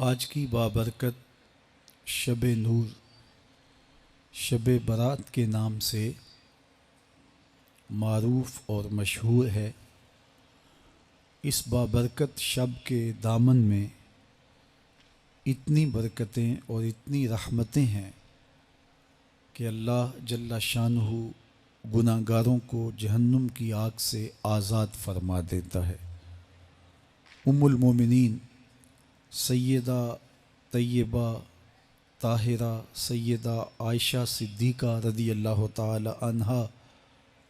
آج کی بابرکت شب نور شب برات کے نام سے معروف اور مشہور ہے۔ اس بابرکت شب کے دامن میں اتنی برکتیں اور اتنی رحمتیں ہیں کہ اللہ جل شانہ گناہ گاروں کو جہنم کی آگ سے آزاد فرما دیتا ہے۔ ام المومنین سیدہ طیبہ طاہرہ سیدہ عائشہ صدیقہ رضی اللہ تعالی عنہا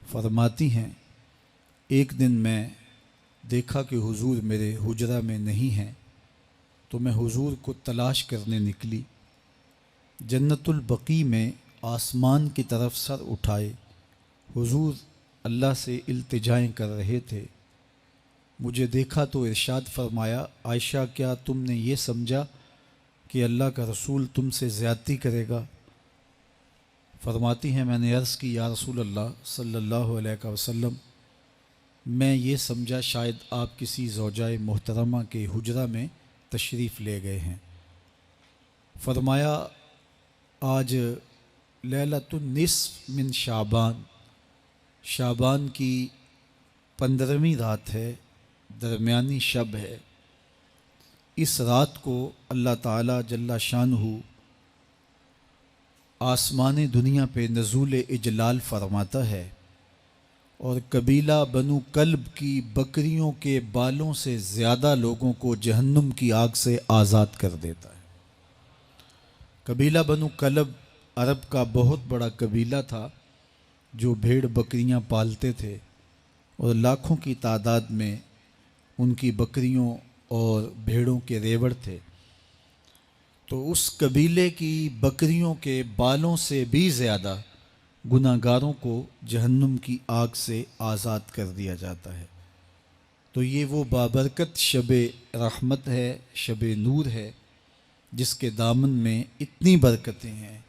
فرماتی ہیں، ایک دن میں دیکھا کہ حضور میرے حجرہ میں نہیں ہیں، تو میں حضور کو تلاش کرنے نکلی۔ جنت البقیع میں آسمان کی طرف سر اٹھائے حضور اللہ سے التجائیں کر رہے تھے۔ مجھے دیکھا تو ارشاد فرمایا، عائشہ کیا تم نے یہ سمجھا کہ اللہ کا رسول تم سے زیادتی کرے گا؟ فرماتی ہیں میں نے عرض کی یا رسول اللہ صلی اللہ علیہ وسلم، میں یہ سمجھا شاید آپ کسی زوجائے محترمہ کے حجرہ میں تشریف لے گئے ہیں۔ فرمایا آج لیلۃ النصف من شعبان، شعبان کی 15ویں رات ہے، درمیانی شب ہے۔ اس رات کو اللہ تعالیٰ جل شانہ آسمان دنیا پہ نزول اجلال فرماتا ہے اور قبیلہ بنو کلب کی بکریوں کے بالوں سے زیادہ لوگوں کو جہنم کی آگ سے آزاد کر دیتا ہے۔ قبیلہ بنو کلب عرب کا بہت بڑا قبیلہ تھا جو بھیڑ بکریاں پالتے تھے اور لاکھوں کی تعداد میں ان کی بکریوں اور بھیڑوں کے ریوڑ تھے۔ تو اس قبیلے کی بکریوں کے بالوں سے بھی زیادہ گناہ گاروں کو جہنم کی آگ سے آزاد کر دیا جاتا ہے۔ تو یہ وہ بابرکت شب رحمت ہے، شب نور ہے، جس کے دامن میں اتنی برکتیں ہیں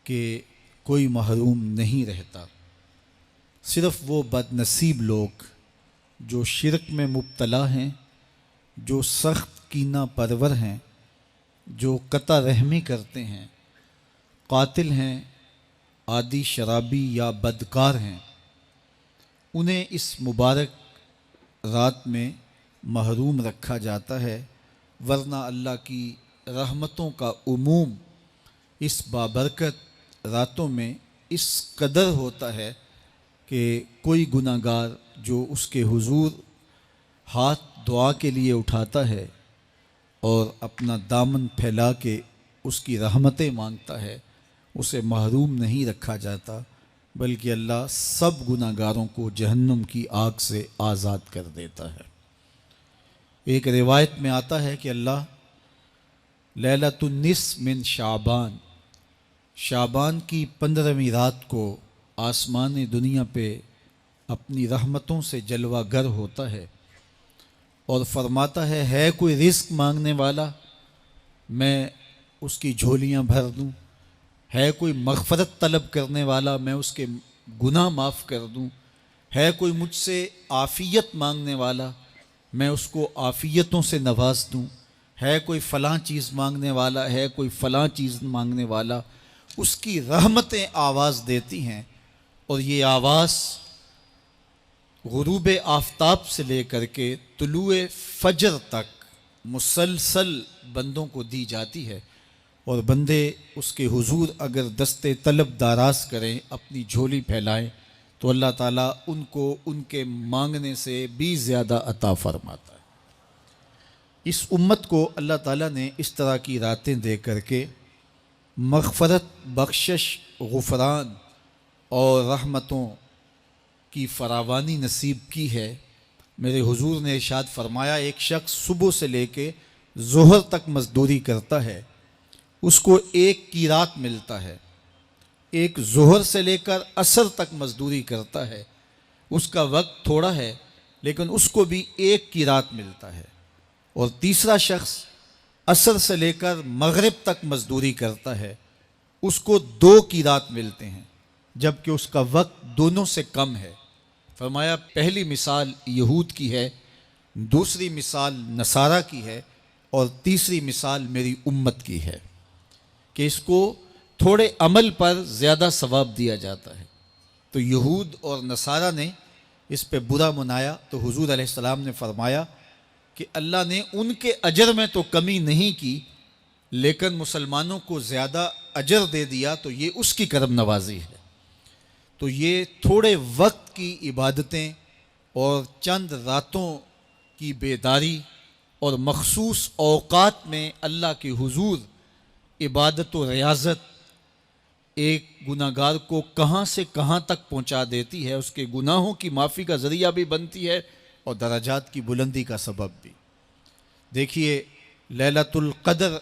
کہ کوئی محروم نہیں رہتا۔ صرف وہ بد نصیب لوگ جو شرک میں مبتلا ہیں، جو سخت کینہ پرور ہیں، جو قطع رحمی کرتے ہیں، قاتل ہیں، عادی شرابی یا بدکار ہیں، انہیں اس مبارک رات میں محروم رکھا جاتا ہے، ورنہ اللہ کی رحمتوں کا عموم اس بابرکت راتوں میں اس قدر ہوتا ہے کہ کوئی گناہ گار جو اس کے حضور ہاتھ دعا کے لیے اٹھاتا ہے اور اپنا دامن پھیلا کے اس کی رحمتیں مانگتا ہے، اسے محروم نہیں رکھا جاتا، بلکہ اللہ سب گناہ گاروں کو جہنم کی آگ سے آزاد کر دیتا ہے۔ ایک روایت میں آتا ہے کہ اللہ لیلۃ النصف من شعبان، شعبان کی 15ویں رات کو آسمان دنیا پہ اپنی رحمتوں سے جلوہ گر ہوتا ہے اور فرماتا ہے کوئی رزق مانگنے والا، میں اس کی جھولیاں بھر دوں، ہے کوئی مغفرت طلب کرنے والا، میں اس کے گناہ معاف کر دوں، ہے کوئی مجھ سے عافیت مانگنے والا، میں اس کو عافیتوں سے نواز دوں، ہے کوئی فلاں چیز مانگنے والا، ہے کوئی فلاں چیز مانگنے والا، اس کی رحمتیں آواز دیتی ہیں اور یہ آواز غروب آفتاب سے لے کر کے طلوع فجر تک مسلسل بندوں کو دی جاتی ہے، اور بندے اس کے حضور اگر دست طلب دراز کریں، اپنی جھولی پھیلائیں، تو اللہ تعالیٰ ان کو ان کے مانگنے سے بھی زیادہ عطا فرماتا ہے۔ اس امت کو اللہ تعالیٰ نے اس طرح کی راتیں دے کر کے مغفرت، بخشش، غفران اور رحمتوں کی فراوانی نصیب کی ہے۔ میرے حضور نے ارشاد فرمایا ایک شخص صبح سے لے کے ظہر تک مزدوری کرتا ہے، اس کو ایک قیراط ملتا ہے۔ ایک ظہر سے لے کر عصر تک مزدوری کرتا ہے، اس کا وقت تھوڑا ہے لیکن اس کو بھی ایک قیراط ملتا ہے۔ اور تیسرا شخص عصر سے لے کر مغرب تک مزدوری کرتا ہے، اس کو 2 قیراط ملتے ہیں، جبکہ اس کا وقت دونوں سے کم ہے۔ فرمایا پہلی مثال یہود کی ہے، دوسری مثال نصارہ کی ہے، اور تیسری مثال میری امت کی ہے کہ اس کو تھوڑے عمل پر زیادہ ثواب دیا جاتا ہے۔ تو یہود اور نصارہ نے اس پہ برا منایا تو حضور علیہ السلام نے فرمایا کہ اللہ نے ان کے اجر میں تو کمی نہیں کی، لیکن مسلمانوں کو زیادہ اجر دے دیا، تو یہ اس کی کرم نوازی ہے۔ تو یہ تھوڑے وقت کی عبادتیں اور چند راتوں کی بیداری اور مخصوص اوقات میں اللہ کے حضور عبادت و ریاضت ایک گناہ گار کو کہاں سے کہاں تک پہنچا دیتی ہے، اس کے گناہوں کی معافی کا ذریعہ بھی بنتی ہے اور درجات کی بلندی کا سبب بھی۔ دیکھیے، لیلۃ القدر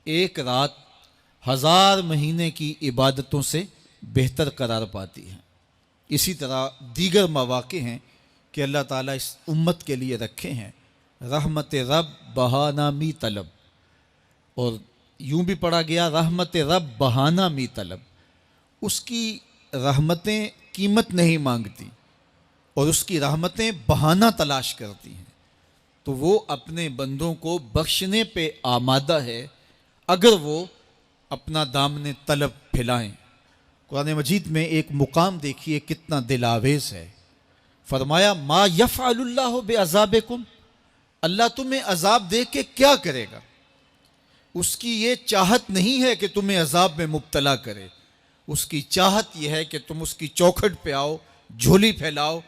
ایک رات 1000 مہینے کی عبادتوں سے بہتر قرار پاتی ہے۔ اسی طرح دیگر مواقع ہیں کہ اللہ تعالیٰ اس امت کے لیے رکھے ہیں، رحمت رب بہانہ می طلب، اور یوں بھی پڑھا گیا رحمت رب بہانہ می طلب۔ اس کی رحمتیں قیمت نہیں مانگتی اور اس کی رحمتیں بہانہ تلاش کرتی ہیں، تو وہ اپنے بندوں کو بخشنے پہ آمادہ ہے اگر وہ اپنا دامن طلب پھیلائیں۔ قرآن مجید میں ایک مقام دیکھیے کتنا دل آویز ہے، فرمایا ما یفعل اللہ بعذابکم، اللہ تمہیں عذاب دے کے کیا کرے گا؟ اس کی یہ چاہت نہیں ہے کہ تمہیں عذاب میں مبتلا کرے، اس کی چاہت یہ ہے کہ تم اس کی چوکھٹ پہ آؤ، جھولی پھیلاؤ،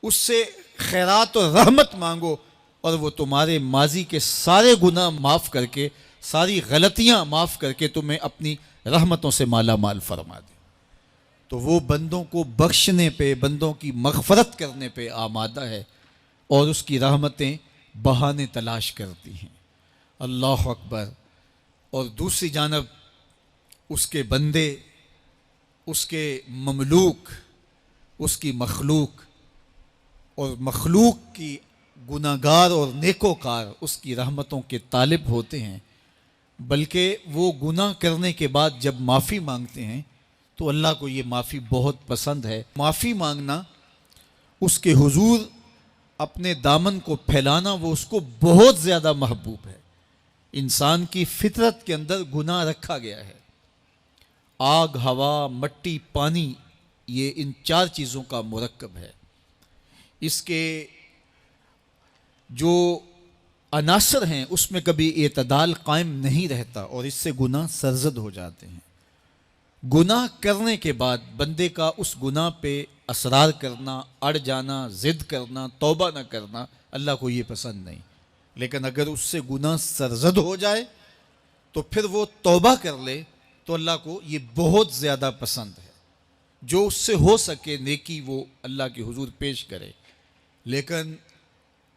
اس سے خیرات و رحمت مانگو، اور وہ تمہارے ماضی کے سارے گناہ معاف کر کے، ساری غلطیاں معاف کر کے تمہیں اپنی رحمتوں سے مالا مال فرما دے۔ تو وہ بندوں کو بخشنے پہ، بندوں کی مغفرت کرنے پہ آمادہ ہے اور اس کی رحمتیں بہانے تلاش کرتی ہیں۔ اللہ اکبر۔ اور دوسری جانب اس کے بندے، اس کے مملوک، اس کی مخلوق، اور مخلوق کی گناہ گار اور نیکوکار اس کی رحمتوں کے طالب ہوتے ہیں، بلکہ وہ گناہ کرنے کے بعد جب معافی مانگتے ہیں تو اللہ کو یہ معافی بہت پسند ہے۔ معافی مانگنا، اس کے حضور اپنے دامن کو پھیلانا، وہ اس کو بہت زیادہ محبوب ہے۔ انسان کی فطرت کے اندر گناہ رکھا گیا ہے۔ آگ، ہوا، مٹی، پانی، یہ ان 4 چیزوں کا مرکب ہے۔ اس کے جو عناصر ہیں اس میں کبھی اعتدال قائم نہیں رہتا اور اس سے گناہ سرزد ہو جاتے ہیں۔ گناہ کرنے کے بعد بندے کا اس گناہ پہ اصرار کرنا، اڑ جانا، ضد کرنا، توبہ نہ کرنا، اللہ کو یہ پسند نہیں۔ لیکن اگر اس سے گناہ سرزد ہو جائے تو پھر وہ توبہ کر لے تو اللہ کو یہ بہت زیادہ پسند ہے۔ جو اس سے ہو سکے نیکی وہ اللہ کے حضور پیش کرے، لیکن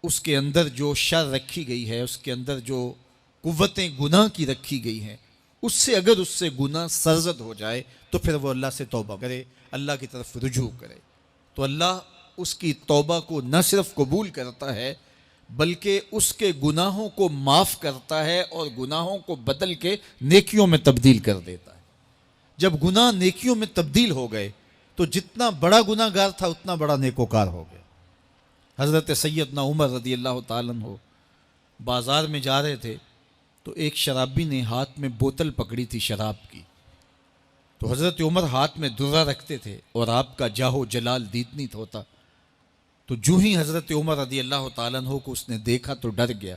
اس کے اندر جو شر رکھی گئی ہے، اس کے اندر جو قوتیں گناہ کی رکھی گئی ہیں، اس سے اگر اس سے گناہ سرزد ہو جائے تو پھر وہ اللہ سے توبہ کرے، اللہ کی طرف رجوع کرے، تو اللہ اس کی توبہ کو نہ صرف قبول کرتا ہے بلکہ اس کے گناہوں کو معاف کرتا ہے اور گناہوں کو بدل کے نیکیوں میں تبدیل کر دیتا ہے۔ جب گناہ نیکیوں میں تبدیل ہو گئے تو جتنا بڑا گناہ گار تھا اتنا بڑا نیکوکار ہو گیا۔ حضرت سیدنا عمر رضی اللہ تعالیٰ عنہ بازار میں جا رہے تھے تو ایک شرابی نے ہاتھ میں بوتل پکڑی تھی شراب کی، تو حضرت عمر ہاتھ میں درہ رکھتے تھے اور آپ کا جاہ و جلال دیدنیت ہوتا، تو جو ہی حضرت عمر رضی اللہ تعالیٰ عنہ کو اس نے دیکھا تو ڈر گیا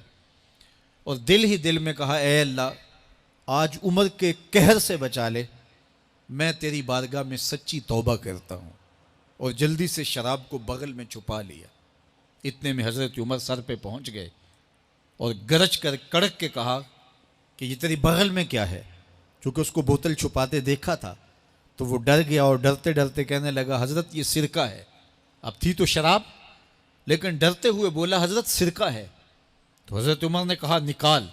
اور دل ہی دل میں کہا، اے اللہ آج عمر کے قہر سے بچا لے، میں تیری بارگاہ میں سچی توبہ کرتا ہوں، اور جلدی سے شراب کو بغل میں چھپا لیا۔ اتنے میں حضرت عمر سر پہ پہنچ گئے اور گرج کر کڑک کے کہا کہ یہ تیری بغل میں کیا ہے؟ چونکہ اس کو بوتل چھپاتے دیکھا تھا تو وہ ڈر گیا اور ڈرتے ڈرتے کہنے لگا، حضرت یہ سرکہ ہے۔ اب تھی تو شراب، لیکن ڈرتے ہوئے بولا، حضرت سرکہ ہے۔ تو حضرت عمر نے کہا، نکال۔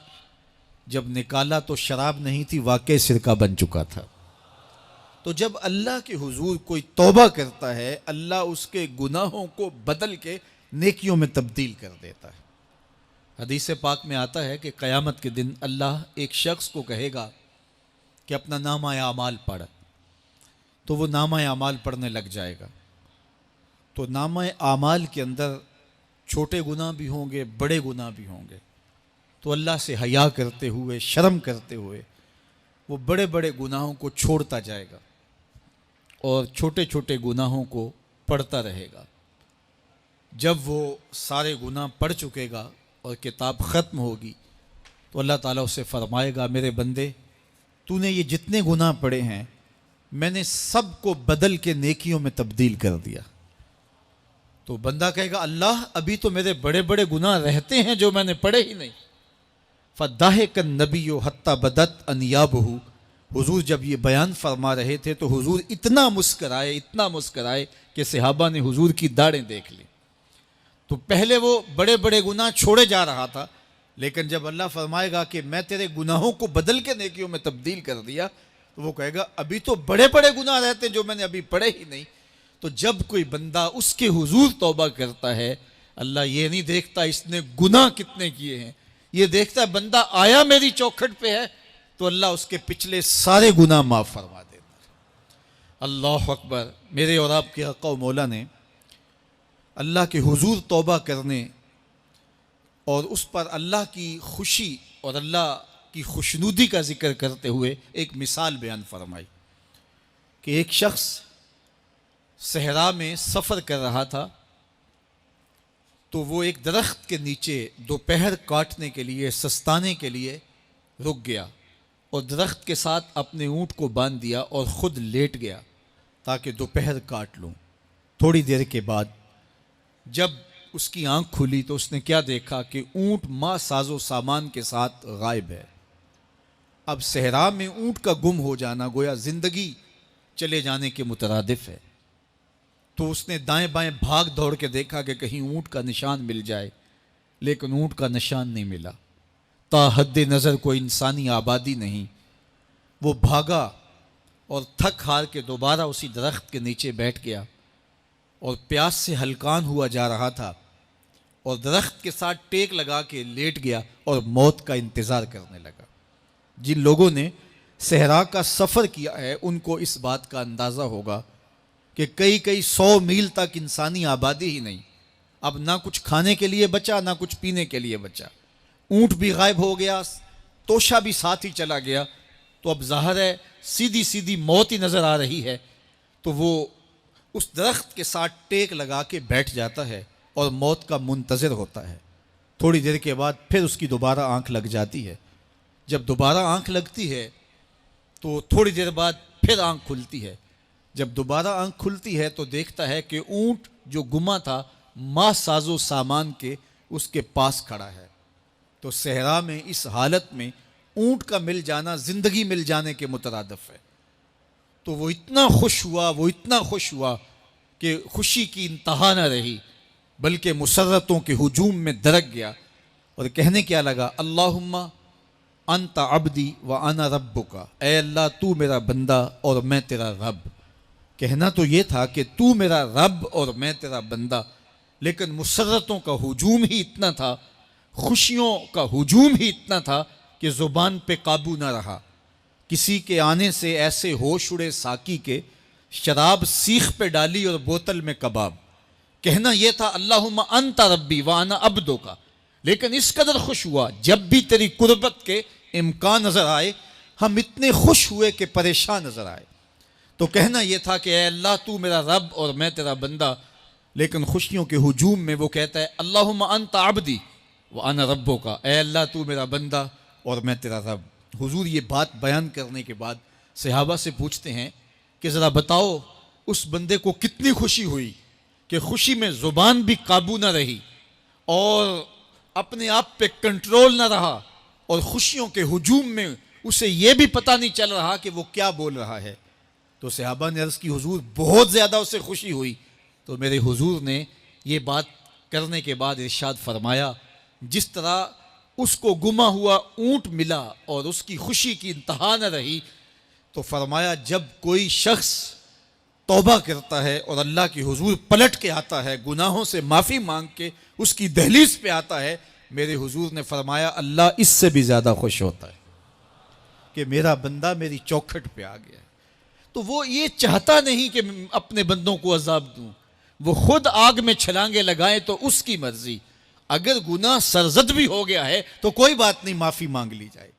جب نکالا تو شراب نہیں تھی، واقعی سرکہ بن چکا تھا۔ تو جب اللہ کے حضور کوئی توبہ کرتا ہے، اللہ اس کے گناہوں کو بدل کے نیکیوں میں تبدیل کر دیتا ہے۔ حدیث پاک میں آتا ہے کہ قیامت کے دن اللہ ایک شخص کو کہے گا کہ اپنا نامہ اعمال پڑھ، تو وہ نامہ اعمال پڑھنے لگ جائے گا۔ تو نامہ اعمال کے اندر چھوٹے گناہ بھی ہوں گے، بڑے گناہ بھی ہوں گے، تو اللہ سے حیا کرتے ہوئے، شرم کرتے ہوئے وہ بڑے بڑے گناہوں کو چھوڑتا جائے گا اور چھوٹے چھوٹے گناہوں کو پڑھتا رہے گا۔ جب وہ سارے گناہ پڑھ چکے گا اور کتاب ختم ہوگی تو اللہ تعالیٰ اسے فرمائے گا، میرے بندے تو نے یہ جتنے گناہ پڑھے ہیں میں نے سب کو بدل کے نیکیوں میں تبدیل کر دیا۔ تو بندہ کہے گا، اللہ ابھی تو میرے بڑے بڑے گناہ رہتے ہیں جو میں نے پڑھے ہی نہیں۔ فَضَحِكَ النَّبِيُّ حَتَّى بَدَتْ أَنْيَابُهُ، حضور جب یہ بیان فرما رہے تھے تو حضور اتنا مسکرائے کہ صحابہ نے حضور کی داڑھیں دیکھ لی۔ تو پہلے وہ بڑے بڑے گناہ چھوڑے جا رہا تھا، لیکن جب اللہ فرمائے گا کہ میں تیرے گناہوں کو بدل کے نیکیوں میں تبدیل کر دیا، تو وہ کہے گا ابھی تو بڑے بڑے گناہ رہتے ہیں جو میں نے ابھی پڑھے ہی نہیں۔ تو جب کوئی بندہ اس کے حضور توبہ کرتا ہے، اللہ یہ نہیں دیکھتا اس نے گناہ کتنے کیے ہیں، یہ دیکھتا ہے بندہ آیا میری چوکھٹ پہ ہے تو اللہ اس کے پچھلے سارے گناہ معاف فرما دیتا ہے۔ اللہ اکبر۔ میرے اور آپ کے آقا و مولا نے اللہ کے حضور توبہ کرنے اور اس پر اللہ کی خوشی اور اللہ کی خوشنودی کا ذکر کرتے ہوئے ایک مثال بیان فرمائی کہ ایک شخص صحرا میں سفر کر رہا تھا، تو وہ ایک درخت کے نیچے دوپہر کاٹنے کے لیے، سستانے کے لیے رک گیا اور درخت کے ساتھ اپنے اونٹ کو باندھ دیا اور خود لیٹ گیا تاکہ دوپہر کاٹ لوں۔ تھوڑی دیر کے بعد جب اس کی آنکھ کھلی تو اس نے کیا دیکھا کہ اونٹ ماں ساز و سامان کے ساتھ غائب ہے۔ اب صحرا میں اونٹ کا گم ہو جانا گویا زندگی چلے جانے کے مترادف ہے۔ تو اس نے دائیں بائیں بھاگ دوڑ کے دیکھا کہ کہیں اونٹ کا نشان مل جائے، لیکن اونٹ کا نشان نہیں ملا۔ تا حد نظر کوئی انسانی آبادی نہیں۔ وہ بھاگا اور تھک ہار کے دوبارہ اسی درخت کے نیچے بیٹھ گیا اور پیاس سے ہلکان ہوا جا رہا تھا اور درخت کے ساتھ ٹیک لگا کے لیٹ گیا اور موت کا انتظار کرنے لگا۔ جن لوگوں نے صحرا کا سفر کیا ہے ان کو اس بات کا اندازہ ہوگا کہ کئی 100 میل تک انسانی آبادی ہی نہیں، اب نہ کچھ کھانے کے لیے بچا نہ کچھ پینے کے لیے بچا، اونٹ بھی غائب ہو گیا، توشہ بھی ساتھ ہی چلا گیا، تو اب ظاہر ہے سیدھی موت ہی نظر آ رہی ہے۔ تو وہ اس درخت کے ساتھ ٹیک لگا کے بیٹھ جاتا ہے اور موت کا منتظر ہوتا ہے۔ تھوڑی دیر کے بعد پھر اس کی دوبارہ آنکھ لگ جاتی ہے۔ جب دوبارہ آنکھ لگتی ہے تو تھوڑی دیر بعد پھر آنکھ کھلتی ہے۔ جب دوبارہ آنکھ کھلتی ہے تو دیکھتا ہے کہ اونٹ جو گما تھا ماں ساز و سامان کے اس کے پاس کھڑا ہے۔ تو صحرا میں اس حالت میں اونٹ کا مل جانا زندگی مل جانے کے مترادف ہے۔ تو وہ اتنا خوش ہوا کہ خوشی کی انتہا نہ رہی، بلکہ مسرتوں کے ہجوم میں درک گیا اور کہنے کیا لگا، اللہم انت عبدی وانا ربک، اے اللہ تو میرا بندہ اور میں تیرا رب۔ کہنا تو یہ تھا کہ تو میرا رب اور میں تیرا بندہ، لیکن مسرتوں کا ہجوم ہی اتنا تھا، خوشیوں کا ہجوم ہی اتنا تھا کہ زبان پہ قابو نہ رہا۔ کسی کے آنے سے ایسے ہوش اڑے ساقی کے، شراب سیخ پہ ڈالی اور بوتل میں کباب۔ کہنا یہ تھا اللہم انت ربی وانا عبدک، لیکن اس قدر خوش ہوا جب بھی تیری قربت کے امکان نظر آئے ہم اتنے خوش ہوئے کہ پریشان نظر آئے۔ تو کہنا یہ تھا کہ اے اللہ تو میرا رب اور میں تیرا بندہ، لیکن خوشیوں کے ہجوم میں وہ کہتا ہے اللہم انت عبدی وانا ربک، اے اللہ تو میرا بندہ اور میں تیرا رب۔ حضور یہ بات بیان کرنے کے بعد صحابہ سے پوچھتے ہیں کہ ذرا بتاؤ اس بندے کو کتنی خوشی ہوئی کہ خوشی میں زبان بھی قابو نہ رہی اور اپنے آپ پہ کنٹرول نہ رہا، اور خوشیوں کے ہجوم میں اسے یہ بھی پتہ نہیں چل رہا کہ وہ کیا بول رہا ہے۔ تو صحابہ نے عرض کی حضور بہت زیادہ اسے خوشی ہوئی۔ تو میرے حضور نے یہ بات کرنے کے بعد ارشاد فرمایا، جس طرح اس کو گما ہوا اونٹ ملا اور اس کی خوشی کی انتہا نہ رہی، تو فرمایا جب کوئی شخص توبہ کرتا ہے اور اللہ کی حضور پلٹ کے آتا ہے، گناہوں سے معافی مانگ کے اس کی دہلیز پہ آتا ہے، میرے حضور نے فرمایا اللہ اس سے بھی زیادہ خوش ہوتا ہے کہ میرا بندہ میری چوکھٹ پہ آ گیا ہے۔ تو وہ یہ چاہتا نہیں کہ اپنے بندوں کو عذاب دوں، وہ خود آگ میں چھلانگے لگائیں تو اس کی مرضی، اگر گناہ سرزد بھی ہو گیا ہے تو کوئی بات نہیں، معافی مانگ لی جائے.